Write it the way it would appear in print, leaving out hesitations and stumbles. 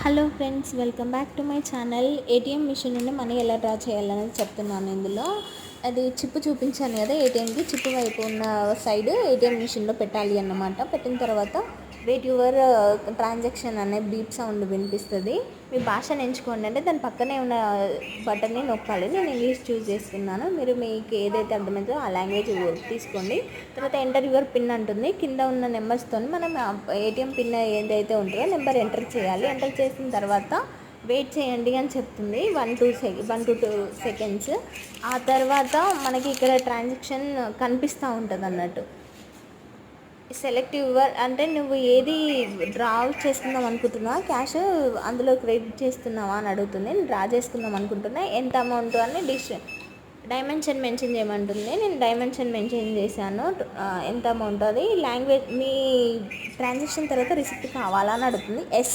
Hello friends, welcome back to my channel. ATM machine నుండి money ఎలా draw చేయాలనేది చెప్తున్నాను. ఇందులో అది చిప్పు చూపించాను కదా, ఏటీఎంకి చిప్పు వైపు ఉన్న సైడ్ ఏటీఎం మిషన్లో పెట్టాలి అన్నమాట. పెట్టిన తర్వాత వెయిట్ యువర్ ట్రాన్సాక్షన్ అనే బీప్ సౌండ్ వినిపిస్తుంది. మీ భాషను ఎంచుకోండి, అంటే దాని పక్కనే ఉన్న బటన్ని నొక్కాలి. నేను ఇంగ్లీష్ చూస్ చేస్తున్నాను, మీరు మీకు ఏదైతే అర్థమవుతుందో ఆ లాంగ్వేజ్ తీసుకోండి. తర్వాత ఎంటర్ యువర్ పిన్ అంటుంది. కింద ఉన్న నెంబర్స్తో మనం ఏటీఎం పిన్ ఏదైతే ఉంటుందో నెంబర్ ఎంటర్ చేయాలి. ఎంటర్ చేసిన తర్వాత వెయిట్ చేయండి అని చెప్తుంది. 1 to 2 సెకండ్స్. ఆ తర్వాత మనకి ఇక్కడ ట్రాన్సాక్షన్ కనిపిస్తూ ఉంటుంది అన్నట్టు. సెలెక్ట్ యువర్ అంటే నువ్వు ఏది డ్రా చేసుకుందాం అనుకుంటున్నావా, క్యాష్ అందులో క్రెడిట్ చేస్తున్నావా అని అడుగుతుంది. నేను డ్రా చేసుకుందాం అనుకుంటున్నా, ఎంత అమౌంట్ అని డైమెన్షన్ మెన్షన్ చేయమంటుంది. నేను డైమెన్షన్ మెన్షన్ చేశాను. ఎంత అమౌంట్ అది లాంగ్వేజ్ మీ ట్రాన్సాక్షన్ తర్వాత రిసిప్ట్ కావాలా అని అడుగుతుంది. ఎస్